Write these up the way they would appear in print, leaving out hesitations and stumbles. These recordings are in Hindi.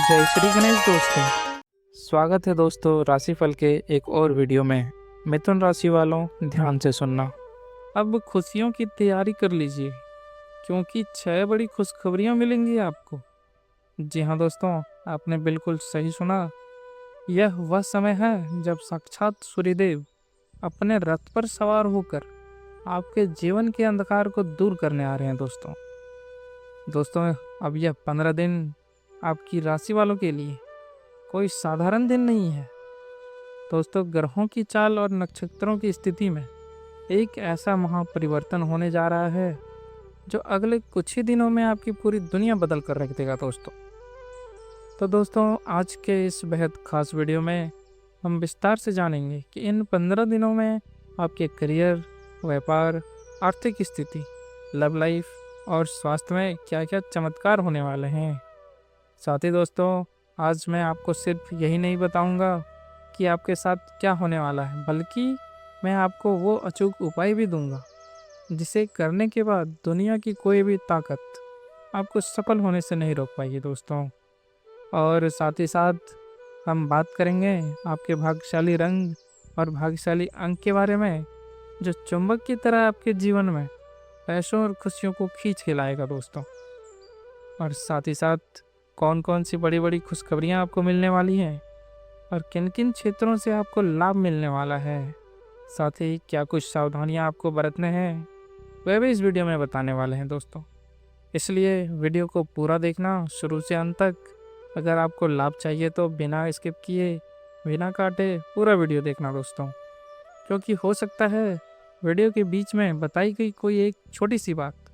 जय श्री गणेश दोस्तों। स्वागत है दोस्तों राशिफल के एक और वीडियो में। मिथुन राशि वालों ध्यान से सुनना। अब खुशियों की तैयारी कर लीजिए क्योंकि 6 बड़ी खुशखबरियां मिलेंगी आपको। जी हाँ दोस्तों, आपने बिल्कुल सही सुना। यह वह समय है जब साक्षात सूर्यदेव अपने रथ पर सवार होकर आपके जीवन के अंधकार को दूर करने आ रहे हैं दोस्तों अब यह 15 दिन आपकी राशि वालों के लिए कोई साधारण दिन नहीं है। दोस्तों, ग्रहों की चाल और नक्षत्रों की स्थिति में एक ऐसा महापरिवर्तन होने जा रहा है जो अगले कुछ ही दिनों में आपकी पूरी दुनिया बदल कर रख देगा दोस्तों आज के इस बेहद खास वीडियो में हम विस्तार से जानेंगे कि इन 15 दिनों में आपके करियर, व्यापार, आर्थिक स्थिति, लव लाइफ और स्वास्थ्य में क्या क्या चमत्कार होने वाले हैं। साथ ही दोस्तों, आज मैं आपको सिर्फ यही नहीं बताऊंगा कि आपके साथ क्या होने वाला है, बल्कि मैं आपको वो अचूक उपाय भी दूंगा जिसे करने के बाद दुनिया की कोई भी ताकत आपको सफल होने से नहीं रोक पाएगी दोस्तों। और साथ ही साथ हम बात करेंगे आपके भाग्यशाली रंग और भाग्यशाली अंक के बारे में, जो चुंबक की तरह आपके जीवन में पैसों और खुशियों को खींच के लाएगा दोस्तों। और साथ ही साथ कौन कौन सी बड़ी बड़ी खुशखबरियां आपको मिलने वाली हैं और किन किन क्षेत्रों से आपको लाभ मिलने वाला है, साथ ही क्या कुछ सावधानियां आपको बरतने हैं, वह भी इस वीडियो में बताने वाले हैं दोस्तों। इसलिए वीडियो को पूरा देखना शुरू से अंत तक। अगर आपको लाभ चाहिए तो बिना स्किप किए, बिना काटे पूरा वीडियो देखना दोस्तों, क्योंकि हो सकता है वीडियो के बीच में बताई गई कोई एक छोटी सी बात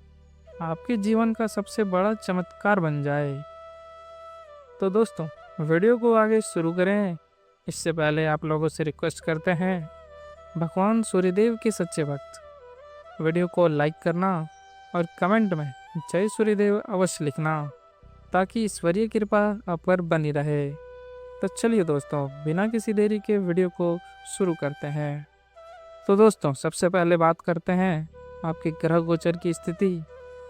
आपके जीवन का सबसे बड़ा चमत्कार बन जाए। तो दोस्तों, वीडियो को आगे शुरू करें इससे पहले आप लोगों से रिक्वेस्ट करते हैं, भगवान सूर्यदेव के सच्चे भक्त वीडियो को लाइक करना और कमेंट में जय सूर्यदेव अवश्य लिखना, ताकि ईश्वरीय कृपा आप पर बनी रहे। तो चलिए दोस्तों, बिना किसी देरी के वीडियो को शुरू करते हैं। तो दोस्तों, सबसे पहले बात करते हैं आपके ग्रह गोचर की स्थिति।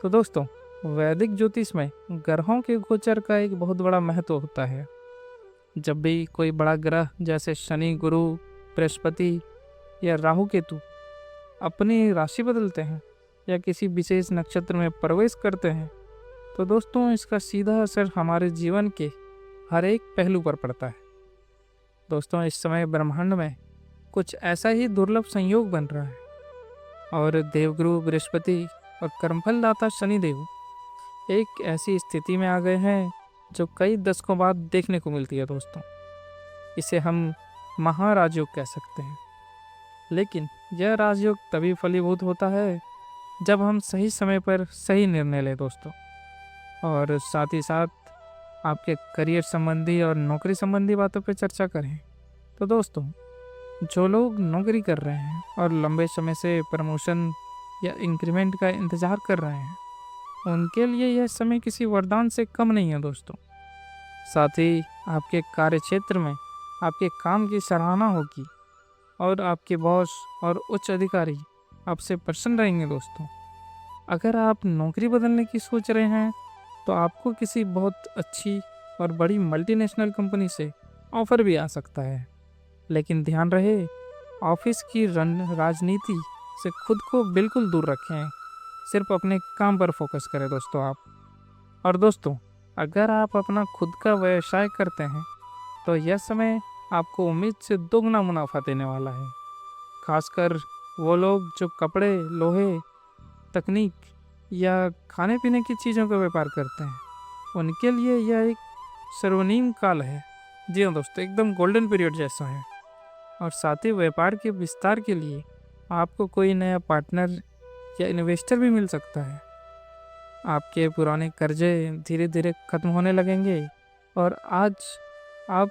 तो दोस्तों, वैदिक ज्योतिष में ग्रहों के गोचर का एक बहुत बड़ा महत्व होता है। जब भी कोई बड़ा ग्रह जैसे शनि, गुरु, बृहस्पति या राहु केतु अपनी राशि बदलते हैं या किसी विशेष नक्षत्र में प्रवेश करते हैं, तो दोस्तों इसका सीधा असर हमारे जीवन के हर एक पहलू पर पड़ता है। दोस्तों, इस समय ब्रह्मांड में कुछ ऐसा ही दुर्लभ संयोग बन रहा है और देवगुरु बृहस्पति और कर्मफलदाता शनिदेव एक ऐसी स्थिति में आ गए हैं जो कई दशकों बाद देखने को मिलती है दोस्तों। इसे हम महाराजयोग कह सकते हैं। लेकिन यह राजयोग तभी फलीभूत होता है जब हम सही समय पर सही निर्णय लें दोस्तों। और साथ ही साथ आपके करियर संबंधी और नौकरी संबंधी बातों पर चर्चा करें तो दोस्तों, जो लोग नौकरी कर रहे हैं और लंबे समय से प्रमोशन या इंक्रीमेंट का इंतज़ार कर रहे हैं, उनके लिए यह समय किसी वरदान से कम नहीं है दोस्तों। साथ ही आपके कार्य क्षेत्र में आपके काम की सराहना होगी और आपके बॉस और उच्च अधिकारी आपसे प्रसन्न रहेंगे दोस्तों। अगर आप नौकरी बदलने की सोच रहे हैं तो आपको किसी बहुत अच्छी और बड़ी मल्टीनेशनल कंपनी से ऑफर भी आ सकता है। लेकिन ध्यान रहे, ऑफिस की राजनीति से खुद को बिल्कुल दूर रखें। सिर्फ अपने काम पर फोकस करें दोस्तों आप। और दोस्तों, अगर आप अपना खुद का व्यवसाय करते हैं तो यह समय आपको उम्मीद से दोगुना मुनाफा देने वाला है। खासकर वो लोग जो कपड़े, लोहे, तकनीक या खाने पीने की चीज़ों का व्यापार करते हैं, उनके लिए यह एक सर्वनीम काल है। जी हाँ दोस्तों, एकदम गोल्डन पीरियड जैसा है। और साथ ही व्यापार के विस्तार के लिए आपको कोई नया पार्टनर या इन्वेस्टर भी मिल सकता है। आपके पुराने कर्जे धीरे धीरे खत्म होने लगेंगे और आज आप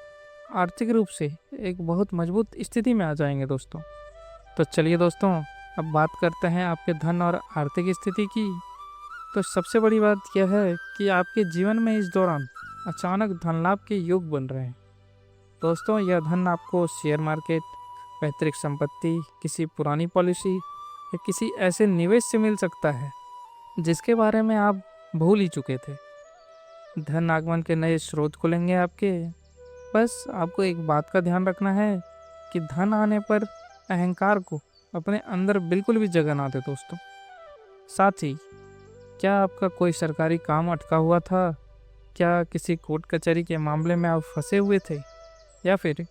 आर्थिक रूप से एक बहुत मजबूत स्थिति में आ जाएंगे दोस्तों। तो चलिए दोस्तों, अब बात करते हैं आपके धन और आर्थिक स्थिति की। तो सबसे बड़ी बात यह है कि आपके जीवन में इस दौरान अचानक धन लाभ के योग बन रहे हैं दोस्तों। यह धन आपको शेयर मार्केट, पैतृक संपत्ति, किसी पुरानी पॉलिसी या किसी ऐसे निवेश से मिल सकता है जिसके बारे में आप भूल ही चुके थे। धन आगमन के नए स्रोत खुलेंगे आपके। बस आपको एक बात का ध्यान रखना है कि धन आने पर अहंकार को अपने अंदर बिल्कुल भी जगह ना दे दोस्तों। साथ ही, क्या आपका कोई सरकारी काम अटका हुआ था? क्या किसी कोर्ट कचहरी के मामले में आप फंसे हुए थे? या फिर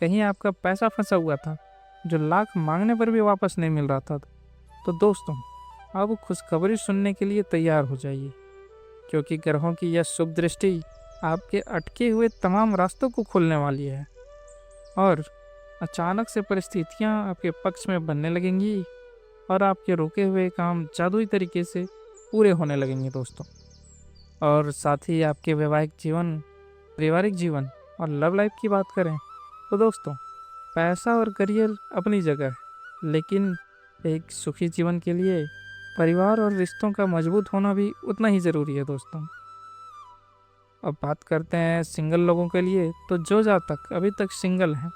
कहीं आपका पैसा फंसा हुआ था जो लाख मांगने पर भी वापस नहीं मिल रहा था? तो दोस्तों, अब खुशखबरी सुनने के लिए तैयार हो जाइए, क्योंकि ग्रहों की यह शुभ दृष्टि आपके अटके हुए तमाम रास्तों को खोलने वाली है और अचानक से परिस्थितियां आपके पक्ष में बनने लगेंगी और आपके रुके हुए काम जादुई तरीके से पूरे होने लगेंगे दोस्तों। और साथ ही आपके वैवाहिक जीवन, पारिवारिक जीवन और लव लाइफ की बात करें तो दोस्तों, पैसा और करियर अपनी जगह है, लेकिन एक सुखी जीवन के लिए परिवार और रिश्तों का मजबूत होना भी उतना ही ज़रूरी है दोस्तों। अब बात करते हैं सिंगल लोगों के लिए, तो जो जहाँ तक अभी तक सिंगल हैं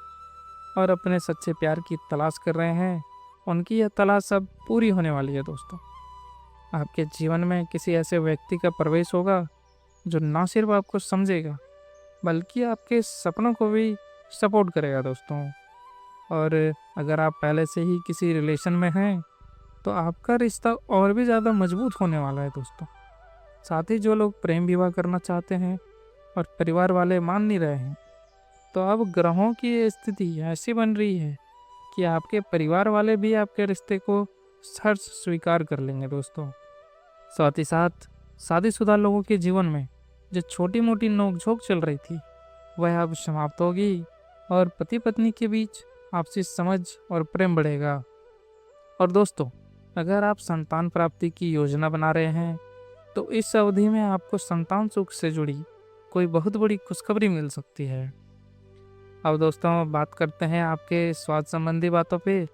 और अपने सच्चे प्यार की तलाश कर रहे हैं, उनकी यह तलाश अब पूरी होने वाली है दोस्तों। आपके जीवन में किसी ऐसे व्यक्ति का प्रवेश होगा जो ना सिर्फ आपको समझेगा बल्कि आपके सपनों को भी सपोर्ट करेगा दोस्तों। और अगर आप पहले से ही किसी रिलेशन में हैं तो आपका रिश्ता और भी ज़्यादा मजबूत होने वाला है दोस्तों। साथ ही जो लोग प्रेम विवाह करना चाहते हैं और परिवार वाले मान नहीं रहे हैं, तो अब ग्रहों की ये स्थिति ऐसी बन रही है कि आपके परिवार वाले भी आपके रिश्ते को हर्ष स्वीकार कर लेंगे दोस्तों। साथ ही साथ शादीशुदा लोगों के जीवन में जो छोटी मोटी नोकझोंक चल रही थी वह अब समाप्त होगी और पति पत्नी के बीच आपसी समझ और प्रेम बढ़ेगा। और दोस्तों, अगर आप संतान प्राप्ति की योजना बना रहे हैं तो इस अवधि में आपको संतान सुख से जुड़ी कोई बहुत बड़ी खुशखबरी मिल सकती है। अब दोस्तों, बात करते हैं आपके स्वास्थ्य संबंधी बातों पे।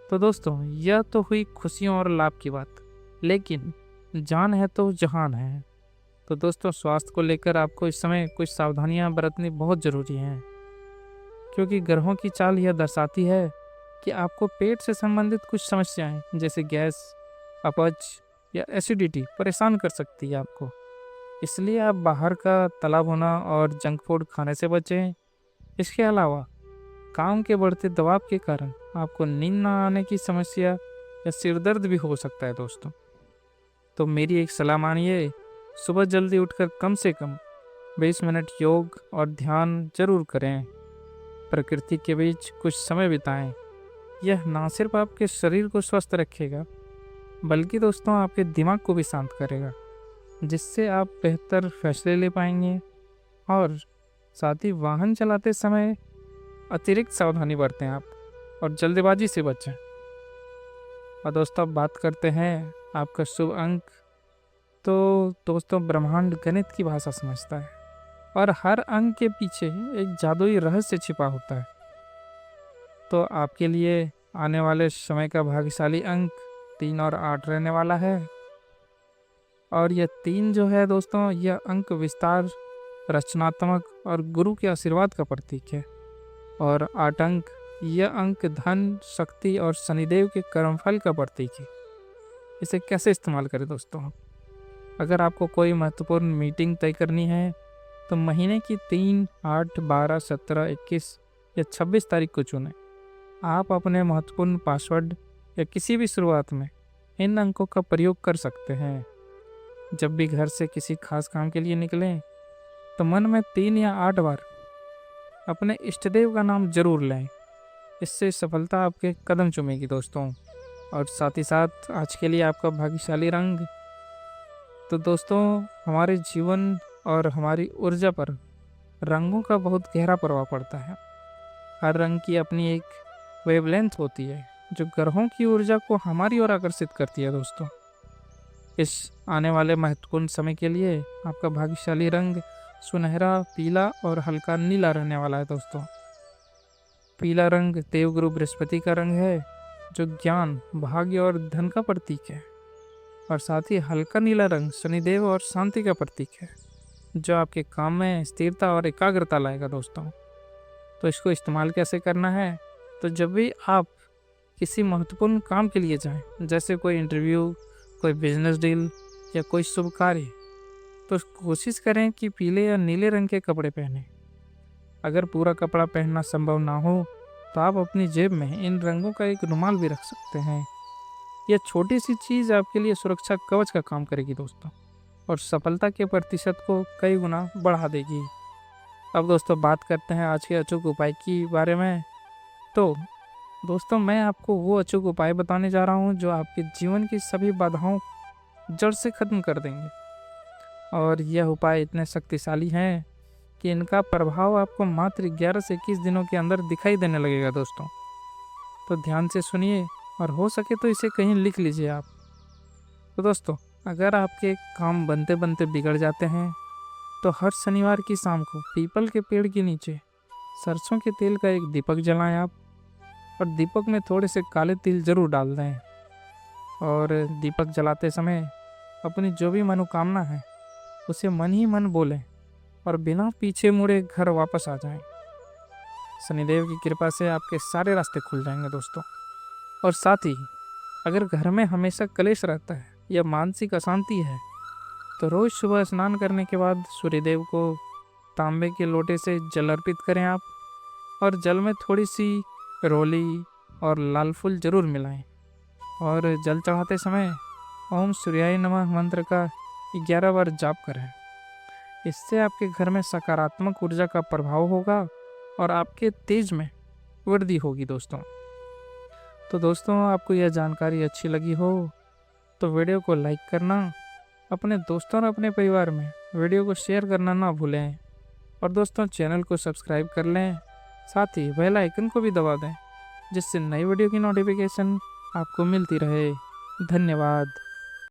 तो दोस्तों, यह तो हुई खुशियों और लाभ की बात, लेकिन जान है तो जहान है। तो दोस्तों, स्वास्थ्य को लेकर आपको इस समय कुछ सावधानियां बरतनी बहुत ज़रूरी हैं, क्योंकि ग्रहों की चाल यह दर्शाती है कि आपको पेट से संबंधित कुछ समस्याएं जैसे गैस, अपच या एसिडिटी परेशान कर सकती है आपको। इसलिए आप बाहर का तला भुना और जंक फूड खाने से बचें। इसके अलावा काम के बढ़ते दबाव के कारण आपको नींद न आने की समस्या या सिर दर्द भी हो सकता है दोस्तों। तो मेरी एक सलाह मानिए, सुबह जल्दी उठकर कम से कम 20 मिनट योग और ध्यान जरूर करें। प्रकृति के बीच कुछ समय बिताएं। यह ना सिर्फ आपके शरीर को स्वस्थ रखेगा बल्कि दोस्तों आपके दिमाग को भी शांत करेगा, जिससे आप बेहतर फैसले ले पाएंगे। और साथ ही वाहन चलाते समय अतिरिक्त सावधानी बरतें आप और जल्दबाजी से बचें। और दोस्तों, अब बात करते हैं आपका शुभ अंक। तो दोस्तों, ब्रह्मांड गणित की भाषा समझता है और हर अंक के पीछे एक जादुई रहस्य छिपा होता है। तो आपके लिए आने वाले समय का भाग्यशाली अंक 3 और 8 रहने वाला है। और यह 3 जो है दोस्तों, यह अंक विस्तार, रचनात्मक और गुरु के आशीर्वाद का प्रतीक है। और 8 अंक, यह अंक धन, शक्ति और शनिदेव के कर्मफल का प्रतीक है। इसे कैसे इस्तेमाल करें दोस्तों? अगर आपको कोई महत्वपूर्ण मीटिंग तय करनी है तो महीने की 3, 8, 12, 17, 21 या 26 तारीख को चुनें। आप अपने महत्वपूर्ण पासवर्ड या किसी भी शुरुआत में इन अंकों का प्रयोग कर सकते हैं। जब भी घर से किसी खास काम के लिए निकलें तो मन में 3 या 8 बार अपने इष्ट देव का नाम जरूर लें। इससे सफलता आपके कदम चूमेगी दोस्तों। और साथ ही साथ आज के लिए आपका भाग्यशाली रंग। तो दोस्तों, हमारे जीवन और हमारी ऊर्जा पर रंगों का बहुत गहरा प्रभाव पड़ता है। हर रंग की अपनी एक वेवलेंथ होती है जो ग्रहों की ऊर्जा को हमारी ओर आकर्षित करती है दोस्तों। इस आने वाले महत्वपूर्ण समय के लिए आपका भाग्यशाली रंग सुनहरा, पीला और हल्का नीला रहने वाला है दोस्तों। पीला रंग देवगुरु बृहस्पति का रंग है जो ज्ञान, भाग्य और धन का प्रतीक है। और साथ ही हल्का नीला रंग शनिदेव और शांति का प्रतीक है, जो आपके काम में स्थिरता और एकाग्रता लाएगा दोस्तों। तो इसको इस्तेमाल कैसे करना है? तो जब भी आप किसी महत्वपूर्ण काम के लिए जाएं, जैसे कोई इंटरव्यू, कोई बिजनेस डील या कोई शुभ कार्य, तो कोशिश करें कि पीले या नीले रंग के कपड़े पहनें। अगर पूरा कपड़ा पहनना संभव ना हो तो आप अपनी जेब में इन रंगों का एक रुमाल भी रख सकते हैं। यह छोटी सी चीज़ आपके लिए सुरक्षा कवच का काम करेगी दोस्तों, और सफलता के प्रतिशत को कई गुना बढ़ा देगी। अब दोस्तों बात करते हैं आज के अचूक उपाय की बारे में। तो दोस्तों मैं आपको वो अचूक उपाय बताने जा रहा हूँ जो आपके जीवन की सभी बाधाओं जड़ से खत्म कर देंगे। और यह उपाय इतने शक्तिशाली हैं कि इनका प्रभाव आपको मात्र 11 से 21 दिनों के अंदर दिखाई देने लगेगा दोस्तों। तो ध्यान से सुनिए और हो सके तो इसे कहीं लिख लीजिए आप। तो दोस्तों अगर आपके काम बनते बनते बिगड़ जाते हैं तो हर शनिवार की शाम को पीपल के पेड़ के नीचे सरसों के तेल का एक दीपक जलाएं आप, और दीपक में थोड़े से काले तिल जरूर डाल दें। और दीपक जलाते समय अपनी जो भी मनोकामना है उसे मन ही मन बोलें और बिना पीछे मुड़े घर वापस आ जाएं। शनिदेव की कृपा से आपके सारे रास्ते खुल जाएंगे दोस्तों। और साथ ही अगर घर में हमेशा कलेश रहता है या मानसिक अशांति है तो रोज़ सुबह स्नान करने के बाद सूर्यदेव को तांबे के लोटे से जल अर्पित करें आप, और जल में थोड़ी सी रोली और लाल फूल जरूर मिलाएं। और जल चढ़ाते समय ओम सूर्याय नमः मंत्र का 11 बार जाप करें। इससे आपके घर में सकारात्मक ऊर्जा का प्रभाव होगा और आपके तेज में वृद्धि होगी दोस्तों। तो दोस्तों आपको यह जानकारी अच्छी लगी हो तो वीडियो को लाइक करना, अपने दोस्तों और अपने परिवार में वीडियो को शेयर करना ना भूलें। और दोस्तों चैनल को सब्सक्राइब कर लें, साथ ही बेल आइकन को भी दबा दें जिससे नई वीडियो की नोटिफिकेशन आपको मिलती रहे। धन्यवाद।